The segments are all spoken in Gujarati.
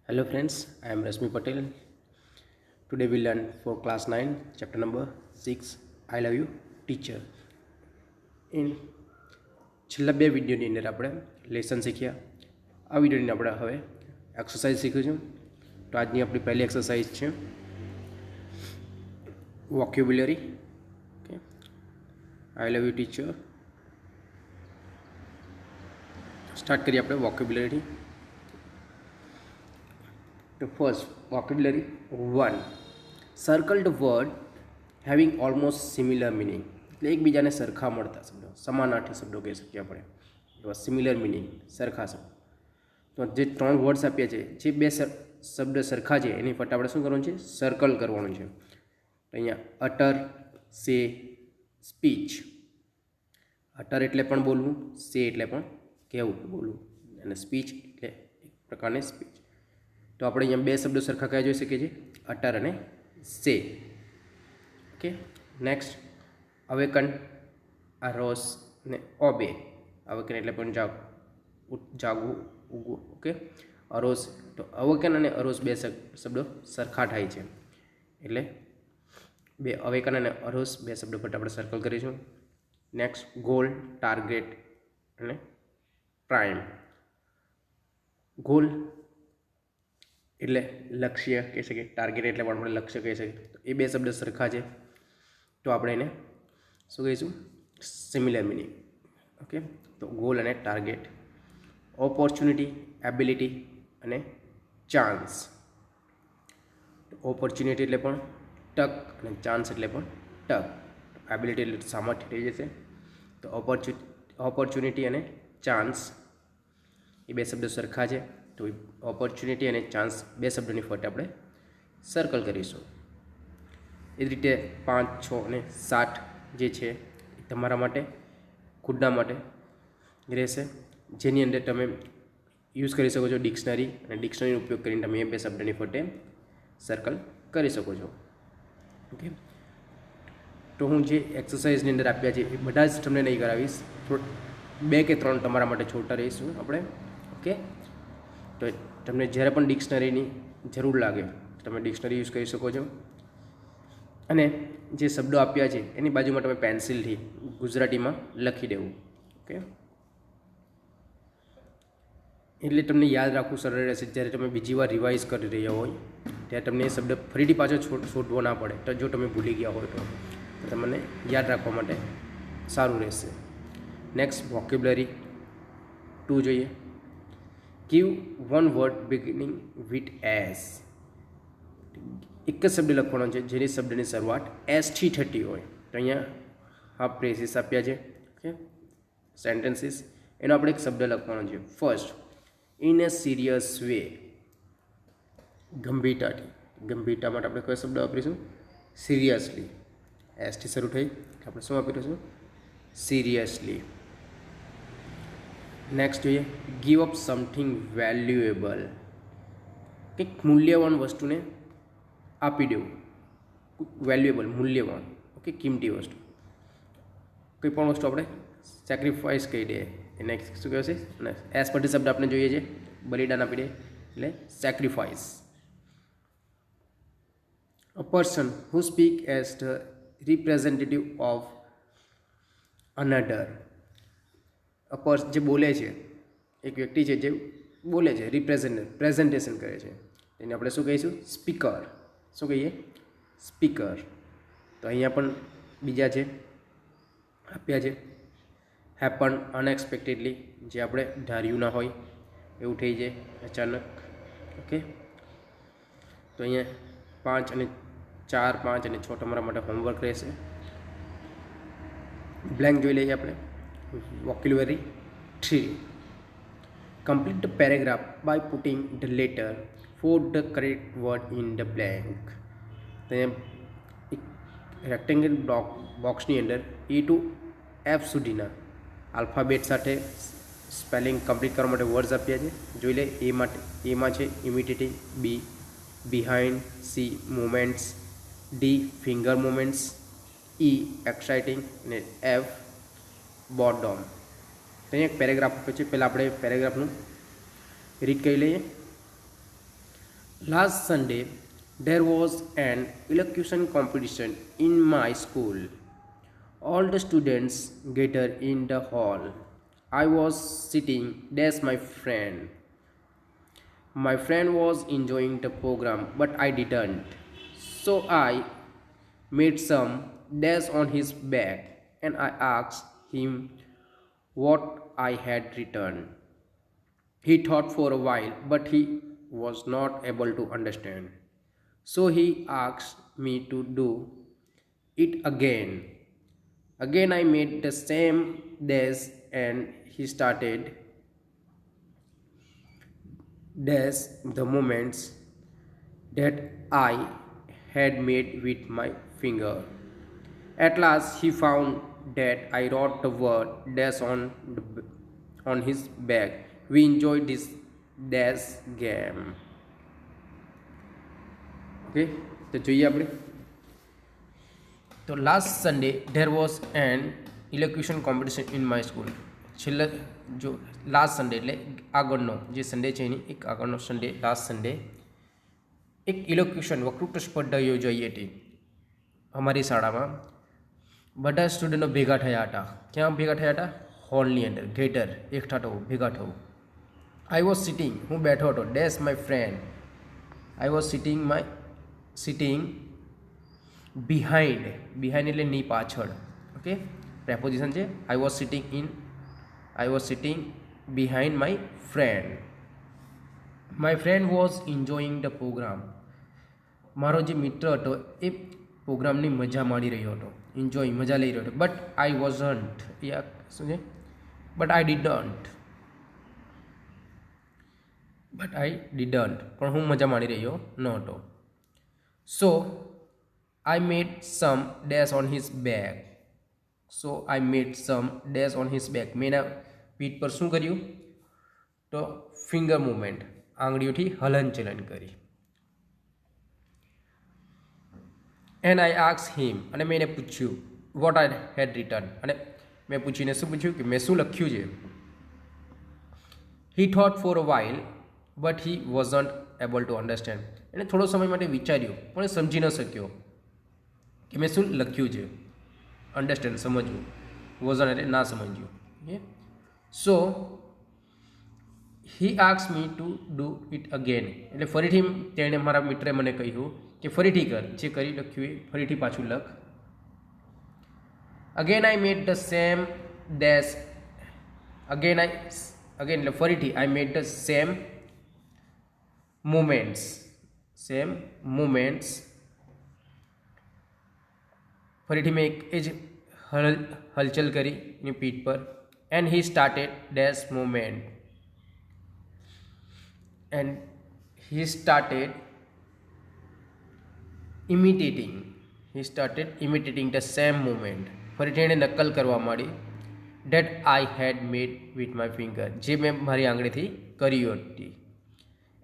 Hello friends, I am Rasmi Patel. Today we learn for class 9 chapter number 6 I love you teacher. In છેલ્લા બે વિડીયોની અંદર આપણે લેસન શીખ્યા. આ વિડીયોની આપણે હવે એક્સરસાઇઝ શીખીશું. તો આજની આપણી પહેલી એક્સરસાઇઝ છે વોક્યુબ્યુલરી. Okay, I love you teacher. Start કરીએ આપણે વોક્યુબ્યુલરી. The first vocabulary 1. Circled word having almost similar meaning. એટલે એકબીજાને સરખા મળતા શબ્દો, સમાનાર્થી શબ્દો કહી શકીએ આપણે. એવા સિમિલર મિનિંગ, સરખા શબ્દ. તો જે ત્રણ વર્ડ્સ આપ્યા છે, જે બે શબ્દ સરખા છે એની ફટ આપણે શું કરવાનું છે? સર્કલ કરવાનું છે. તો અહીંયા અટર, સે, સ્પીચ. અટર એટલે પણ બોલવું, સે એટલે પણ કહેવું, બોલવું, અને સ્પીચ એટલે એક પ્રકારની સ્પીચ. તો આપણે અહીંયા બે શબ્દો સરખા કયા જોઈ શકીએ છીએ? અટર અને સે. ઓકે, નેક્સ્ટ અવેકન, અરોસ ને ઓબે. અવેકન એટલે પણ જાગવું, ઉગવું. ઓકે, અરોસ. તો અવેકન અને અરોસ બે શબ્દો સરખા થાય છે, એટલે બે અવેકન અને અરોસ બે શબ્દો પર આપણે સર્કલ કરીશું. નેક્સ્ટ ગોલ, ટાર્ગેટ અને પ્રાઇમ. ગોલ એટલે લક્ષ્ય કહી શકીએ, ટાર્ગેટ એટલે પણ આપણે લક્ષ્ય કહી શકીએ. તો એ બે શબ્દ સરખા છે, તો આપણે એને શું કહીશું? Similar meaning. ઓકે, તો ગોલ અને ટાર્ગેટ. ઓપોર્ચ્યુનિટી, એબિલિટી અને ચાન્સ. ઓપોર્ચ્યુનિટી એટલે પણ તક અને ચાન્સ એટલે પણ તક. એબિલિટી એટલે સામર્થ્ય થઈ જશે. તો ઓપોર્ચ્યુનિટી અને ચાન્સ એ બે શબ્દો સરખા છે, તો ઓપોર્ચ્યુનિટી અને ચાન્સ બે શબ્દોની ફરતે આપણે સર્કલ કરીશું. એ જ રીતે 5, 6 અને 7 જે છે એ તમારા માટે, ખુદના માટે રહેશે, જેની અંદર તમે યુઝ કરી શકો છો ડિક્શનરી, અને ડિક્શનરીનો ઉપયોગ કરીને તમે એ બે શબ્દની ફરતે સર્કલ કરી શકો છો. ઓકે, તો હું જે એક્સરસાઇઝની અંદર આપ્યા છે એ બધા જ તમને નહીં કરાવીશ, 2 કે 3 તમારા માટે છોડતા રહીશું આપણે. ઓકે, તો તમને જ્યારે પણ ડિક્શનરીની જરૂર લાગે તમે ડિક્શનરી યુઝ કરી શકો છો. અને જે શબ્દો આપ્યા છે એની બાજુમાં તમે પેન્સિલથી ગુજરાતીમાં લખી દેવું. ઓકે, એટલે તમને યાદ રાખવું સરળ રહેશે. જ્યારે તમે બીજી વાર રિવાઇઝ કરી રહ્યા હોય ત્યારે તમને એ શબ્દ ફરીથી પાછો શોધવો ના પડે. તો જો તમે ભૂલી ગયા હોય તો તમને યાદ રાખવા માટે સારું રહેશે. નેક્સ્ટ વોકેબ્યુલરી 2 જોઈએ. Give one word beginning with S. એક જ શબ્દ લખવાનો છે જેની શબ્દની શરૂઆત એસથી થતી હોય. તો અહીંયા હા પ્રેસીસ આપ્યા છે. Okay, sentences. એનો આપણે એક શબ્દ લખવાનો છે. First, in A serious way. ગંભીરતાથી. ગંભીરતા માટે આપણે કયો શબ્દ વાપરીશું? સિરિયસલી. એસથી શરૂ થઈ આપણે શું વાપરીશું? સિરિયસલી. નેક્સ્ટ જોઈએ, ગીવ અપ સમથિંગ વેલ્યુએબલ. કંઈક મૂલ્યવાન વસ્તુને આપી દેવું. વેલ્યુએબલ, મૂલ્યવાન. ઓકે, કિંમતી વસ્તુ. કોઈ પણ વસ્તુ આપણે સેક્રિફાઈસ કહી દઈએ એને શું કહેવાય છે? અને એસ પરથી શબ્દ આપણે જોઈએ છે, બલિદાન આપી દે એટલે sacrifice. A person who speak as the representative of another. જે બોલે છે, એક વ્યક્તિ છે જે બોલે છે, પ્રેઝન્ટેશન કરે છે, એને આપણે શું કહીશું? સ્પીકર. શું કહીએ? સ્પીકર. તો અહીંયા પણ બીજા છે આપ્યા છે. હેપન અનએક્સપેક્ટેડલી. જે આપણે ધાર્યું ના હોય એવું થઈ જાય અચાનક. ઓકે, તો અહીંયા 5 અને 4, 5 અને 6 તમારા માટે હોમવર્ક રહેશે. બ્લેન્ક જોઈ લઈએ આપણે. Vocabulary 3. Complete the paragraph by putting the letter for the correct word in the blank. તો એક રેક્ટેંગલ બોક્સની અંદર E to F સુધીના આલ્ફાબેટ સાથે સ્પેલિંગ કમ્પ્લીટ કરવા માટે વર્ડ્સ આપ્યા છે. જોઈ લે. એમાં છે imitating, B behind, C movements, D finger movements, E exciting અને એફ બોટમ. તો અહીંયા એક પેરેગ્રાફ આપ્યો છે. પહેલાં આપણે પેરેગ્રાફનું રીડ કરી લઈએ. Last Sunday, there was an elocution competition in my school. All the students gathered in the hall. I was sitting, there's my friend. My friend was enjoying the program, but I didn't. So I made some dash on his back and I asked him what I had written. He thought for a while, but he was not able to understand. So he asked me to do it again. Again, I made the same dash and he started dash the movements that I had made with my finger. At last, he found that I wrote the word dash on his back. We enjoyed this dash game. Okay, તો જોઈએ આપણે. તો last Sunday there was an elocution competition in my school. છેલ્લે જો લાસ્ટ સન્ડે એટલે આગળનો જે સન્ડે છે એની એક આગળનો સન્ડે લાસ્ટ સન્ડે એક ઇલોક્યુશન વક્તૃત્વ સ્પર્ધા યોજાઈ હતી અમારી શાળામાં. બધા સ્ટુડન્ટો ભેગા થયા હતા. ક્યાં ભેગા થયા હતા? હોલની અંદર. ગેટર એકઠા થવું, ભેગા થવું. આઈ વોઝ સિટિંગ, હું બેઠો હતો. Dash my friend. I was sitting behind. Behind એટલે ની પાછળ. ઓકે, પ્રેપોઝિશન છે. I was sitting behind my friend. My friend was enjoying the programme. મારો જે મિત્ર હતો એ પ્રોગ્રામની મજા માણી રહ્યો હતો. એન્જોય, મજા લઈ રહ્યો હતો. બટ આઈ વોઝન્ટ, શું છે? બટ આઈ ડિડન્ટ, પણ હું મજા માણી રહ્યો ન હતો. સો આઈ મેડ સમ ડેશ ઓન હિઝ બેક. મેં એના પીઠ પર શું કર્યું? તો ફિંગર મૂવમેન્ટ, આંગળીઓથી હલનચલન કરી. એન્ડ આઈ આસ્ક હિમ, અને મેં એને પૂછ્યું વોટ આઈ હેડ રિટર્ન, અને મેં પૂછીને શું પૂછ્યું કે મેં શું લખ્યું છે. He thought for a while but he wasn't able to understand. એને થોડો સમય માટે વિચાર્યું પણ એ સમજી ન શક્યો કે મેં શું લખ્યું છે. અન્ડરસ્ટેન્ડ, સમજવું. વોઝન્ટ એટલે ના સમજ્યું. Okay, so he ask me to do it again, એટલે ફરીથી તેણે, મારા મિત્રે મને કહ્યું કે ફરીથી કર, જે કરી લખ્યું એ ફરીથી પાછું લખ. Again I made the same dash. Again એટલે ફરીથી I made the same movements. ફરીથી મેં એ જ હલચલ કરી એની પીઠ પર. And he started dash movement. And he started imitating the same movement. ફરીથી એણે નકલ કરવા માંડી. that I had made with my finger, જે મેં મારી આંગળીથી કરી હતી.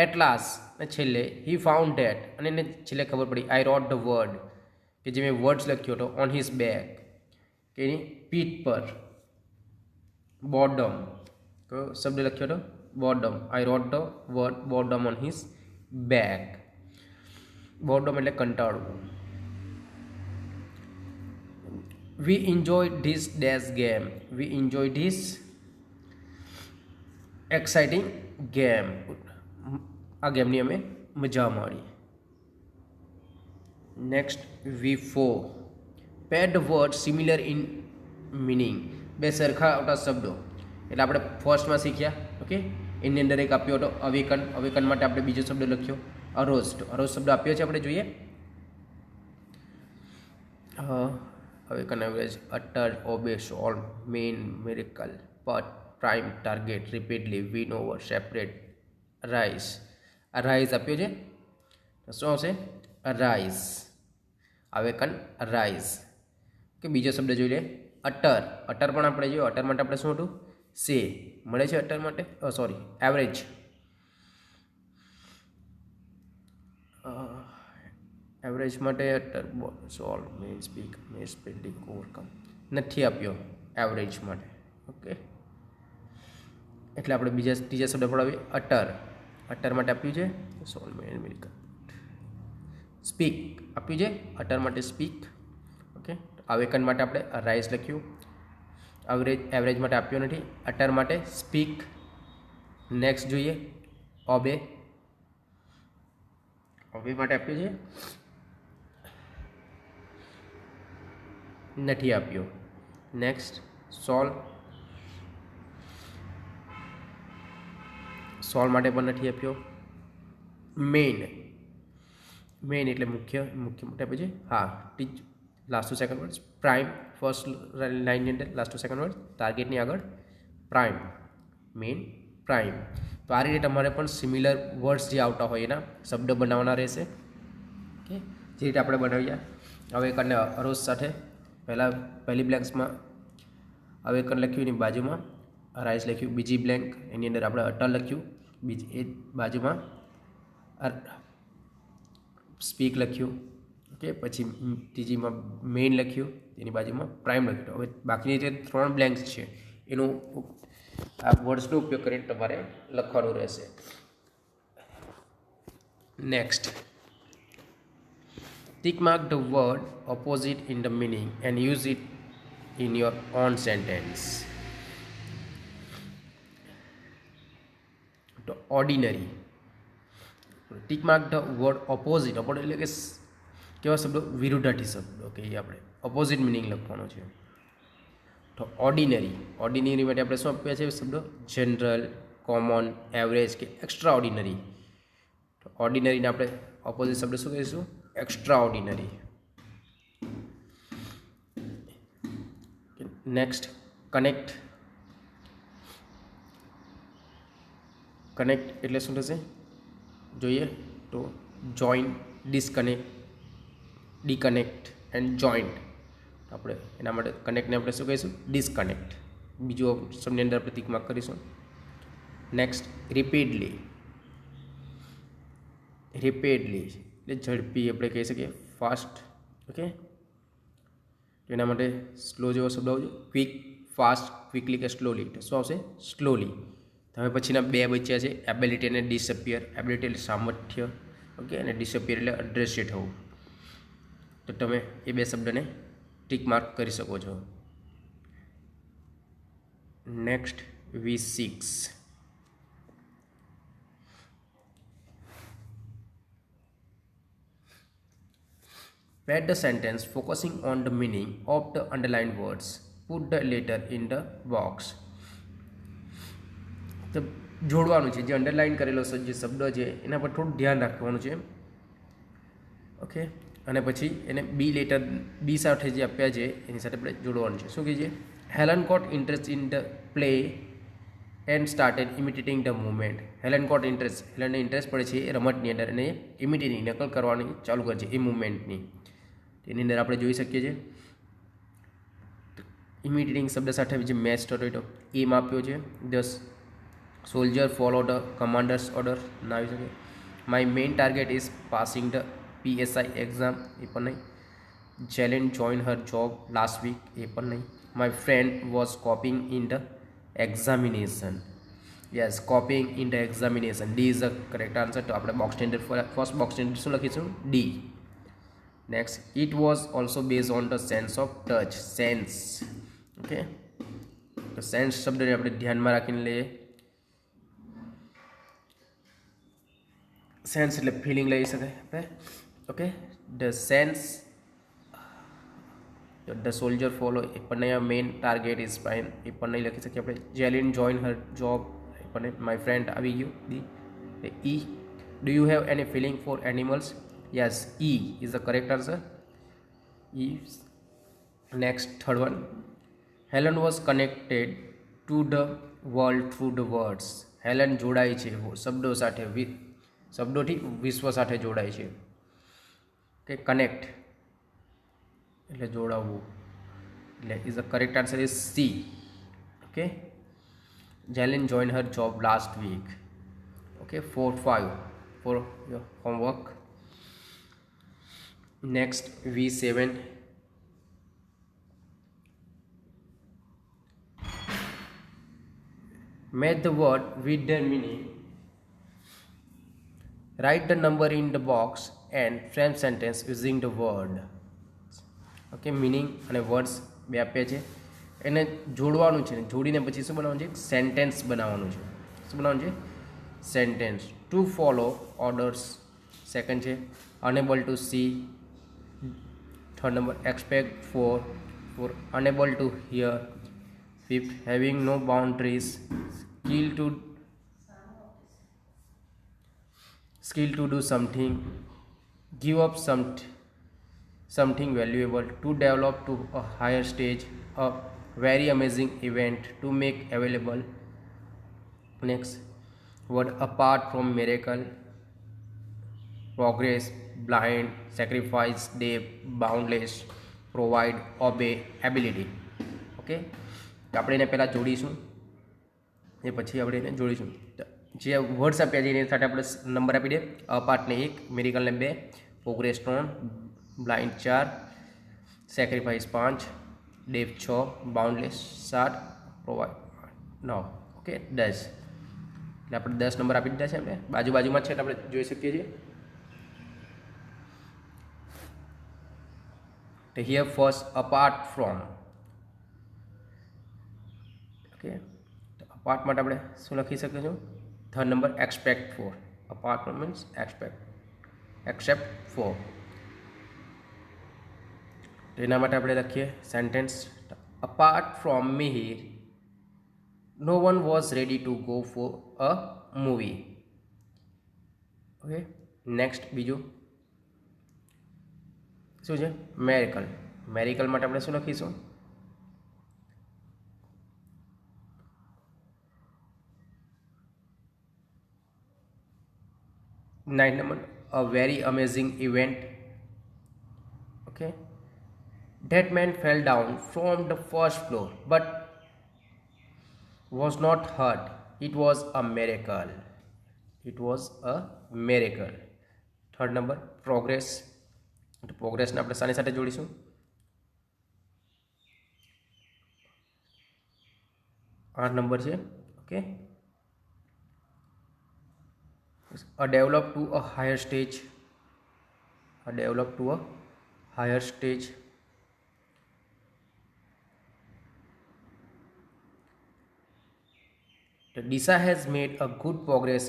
at last, છેલ્લે he found that, અને એને છેલ્લે ખબર પડી, I wrote the word, કે જે મેં વર્ડ્સ લખ્યો હતો on his back, કે એની પીઠ પર. બોર્ડમ, કયો શબ્દ લખ્યો હતો? Boredom. I wrote the word boredom on his back. Boredom એટલે કંટાળવું. We enjoy this dash game. Exciting game. આ ગેમની અમે મજા માણી. Next V4. Paired word similar in meaning. બે સરખા આવતા શબ્દો. એટલે આપણે ફર્સ્ટમાં શીખ્યા. ઓકે, એની અંદર એક આપ્યો હતો અવેકન. અવેકન માટે આપણે બીજો શબ્દ લખ્યો અરોસ્ટ. અરોસ્ટ શબ્દ આપ્યો છે, આપણે જોઈએ. Awaken, average, utter, obey, solve, main, miracle, put, prime, target, repeatedly, win over, separate, rise. આ રાઇઝ આપ્યો છે, તો શું આવશે? રાઇઝ. Awaken, rise. કે બીજો શબ્દ જોઈ લે, અટર. અટર પણ આપણે જોઈએ. અટર માટે આપણે શું હતું? સે મળે છે અટર માટે. Sorry, average. એવરેજ માટે અટર, સોલ્વ, મેન, સ્પીક, મેસ, બિલ્ડિંગ, ઓવરકમ નથી આપ્યો એવરેજ માટે. ઓકે, એટલે આપણે ત્રીજા શબ્દ પડાવીએ અટર. અટર માટે આપ્યું છે સોલ મેન મિલકત. સ્પીક આપ્યું છે અટર માટે સ્પીક. ઓકે, અવેકન માટે આપણે રાઇઝ લખ્યું. એવરેજ માટે આપ્યો નથી. અટર માટે સ્પીક. નેક્સ્ટ જોઈએ ઓબે માટે આપ્યું છે નથી આપ્યો. નેક્સ્ટ સોલ માટે પણ નથી આપ્યો. મેઇન એટલે મુખ્ય માટે આપ્યું છે. હા, teach last to second word. Prime first લાઇનની અંદર લાસ્ટ ટુ સેકન્ડ વર્ડ. ટાર્ગેટની આગળ પ્રાઇમ, મેઇન, પ્રાઇમ. તો આ રીતે તમારે પણ સિમિલર વર્ડ્સ જે આવતા હોય એના શબ્દ બનાવવાના રહેશે. ઓકે, જે રીતે આપણે બનાવીએ અવેકનને અરોજ સાથે પહેલી બ્લેન્ક્સમાં અવેકન લખ્યું એની બાજુમાં રાઇઝ લખ્યું. બીજી બ્લેન્ક એની અંદર આપણે અટલ લખ્યું. બીજી એ બાજુમાં સ્પીક લખ્યું. ઓકે, પછી ત્રીજીમાં મેઇન લખ્યું, તેની બાજુમાં પ્રાઇમ લખ્યું. હવે બાકીની જે 3 બ્લેન્ક્સ છે એનું આ વર્ડ્સનો ઉપયોગ કરીને તમારે લખવાનું રહેશે. Next, tick mark the word opposite in the meaning and use it in your own sentence. તો ordinary, tick mark the word opposite એટલે કે કેવા શબ્દો વિરુદ્ધાર્થી શબ્દો. ઓકે, એ આપણે ઓપોઝિટ મિનિંગ લખવાનો છે. તો ઓર્ડિનરી માટે આપણે શું આપ્યા છે શબ્દો? જનરલ, કોમન, એવરેજ કે એક્સ્ટ્રા ઓર્ડિનરી. તો ઓર્ડિનરીને આપણે ઓપોઝિટ શબ્દ શું કહીશું? Extra ordinary. નેક્સ્ટ, કનેક્ટ એટલે શું થશે જોઈએ તો જોઈન, ડિસ્કનેક્ટ, ડિકનેક્ટ એન્ડ જોઈન્ટ. આપણે એના માટે કનેક્ટને આપણે શું કહીશું? ડિસ્કનેક્ટ. બીજો ઓપ્શનની અંદર આપણે ટિક માર્ક કરીશું. નેક્સ્ટ, રિપીડલી એટલે ઝડપી આપણે કહી શકીએ, ફાસ્ટ. ઓકે, એના માટે સ્લો જેવો શબ્દ આવજો. ક્વિક, ફાસ્ટ, ક્વિકલી કે સ્લોલી. તો શું આવશે? સ્લોલી. હવે પછીના 2 બચ્યા છે, એબિલિટી અને ડિસઅપિયર. એબિલિટી એટલે સામર્થ્ય, ઓકે, અને ડિસઅપિયર એટલે અદ્રશ્ય થવું. તો તમે એ 2 શબ્દને ટિક માર્ક કરી શકો છો. Next, V6. Read the sentence focusing on the meaning of the underlined words. Put the letter in the box. તો જોડવાનું છે, જે અંડરલાઇન કરેલો જે શબ્દ છે એના પર થોડું ધ્યાન રાખવાનું છે. ઓકે, અને પછી એને બી સાથે જે આપ્યા છે એની સાથે આપણે જોડવાનું છે. શું કહીએ? Helen caught interest in the play and started imitating the movement. હેલનને ઇન્ટરેસ્ટ પડે છે એ રમતની અંદર અને ઇમિટેટિંગ નકલ કરવાની ચાલુ કરે છે એ મુવમેન્ટની. તેની અંદર આપણે જોઈ શકીએ છીએ ઇમિટેટિંગ શબ્દ સાથે જે મેચ થતો હોય તો એમ આપ્યો છે. The soldier follow the commanders order ના આવી શકે. My main target is passing the PSI exam, એ પણ નહીં. Jalen join her job last week, એ પણ નહીં. My friend was copying in the examination. Yes, copying in the examination. D is the correct answer. તો આપણે બોક્સની અંદર ફર્સ્ટ બોક્સની અંદર શું લખીશું? D. Next, it was also base on the sense of touch. Sense. Okay, તો સેન્સ શબ્દને આપણે ધ્યાનમાં રાખીને લઈએ. સેન્સ એટલે ફિલિંગ લઈ શકાય આપણે. Okay, the sense, the soldier follow એ પણ નહીં. મેઇન ટાર્ગેટ ઇઝ ફાઇન, એ પણ નહીં લખી શકીએ આપણે. જેલિન જોઈન હર જોબ, એ પણ નહીં. માય ફ્રેન્ડ આવી ગયું. D. E, do you have any feeling for animals? Yes, E is the correct answer. E. Next, third one. Helen was connected to the world through the words. Helen જોડાય છે શબ્દો સાથે, શબ્દોથી વિશ્વ સાથે જોડાય છે. કે કનેક્ટ એટલે જોડાવવું, એટલે is the correct answer is C. Okay, Jalen join her job last week. Okay, 4-5 for your homework. Next, V7. Match the word with their meaning write the number in the box and frame sentence using the word. Okay, meaning અને વર્ડ્સ બે આપ્યા છે, એને જોડવાનું છે. જોડીને પછી શું બનાવવાનું છે? સેન્ટેન્સ બનાવવાનું છે. શું બનાવવાનું છે? Sentence. To follow orders second છે. Unable to see third number. Expect for unable to hear fifth. Having no boundaries skill to do something, give up something valuable, to develop to a higher stage, a very amazing event, to make available. Next word, apart from miracle, progress, blind, sacrifice, deep, boundless, provide, obey, ability. Okay, તો આપણે એને પહેલાં જોડીશું, એ પછી આપણે એને જોડીશું. જે વર્ડ્સ આપ્યા છે એની સાથે આપણે નંબર આપી દઈએ. અપાર્ટને 1, મિરેકલને 2, progress 3, blind 4, sacrifice 5, deaf 6, બાઉન્ડલેસ 7, provide 9. Okay, 10. એટલે આપણે 10 નંબર આપી દીધા છે. આપણે બાજુમાં છે એટલે આપણે જોઈ શકીએ છીએ. તો here first apart from. Okay, તો અપાર્ટ માટે આપણે શું લખી શકીએ છીએ? Third number, expect for. Apart from means except for. તો એના માટે આપણે લખીએ sentence. Apart from Mihir no one was ready to go for a movie. Okay, next બીજું શું છે? મેરિકલ. મેરિકલ માટે આપણે શું લખીશું? Nine number, a very amazing event. Okay, that man fell down from the first floor but was not hurt. It was a miracle. Third number, progress. તો પ્રોગ્રેસને આપણે સાની સાથે જોડીશું? આઠ નંબર છે. Okay, develop to a higher stage. Disha has made a good progress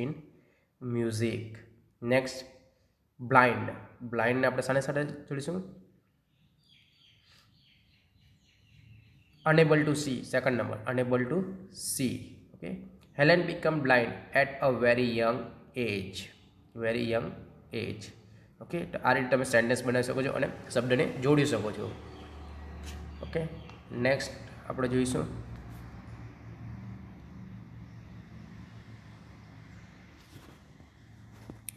in music. Next, blind ને આપણે સાને સાથે જોડીશું? unable to see. second number, unable to see. Okay, Helen became blind at a very young age. Okay, તો આ રીતે તમે સેન્ટેન્સ બનાવી શકો છો અને શબ્દને જોડી શકો છો. ઓકે, નેક્સ્ટ આપણે જોઈશું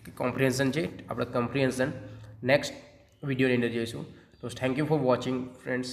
કે કોમ્પ્રિહેન્શન છે. આપણે કોમ્પ્રિહેન્શન નેક્સ્ટ વિડીયોની અંદર જોઈશું. તો thank you for watching friends.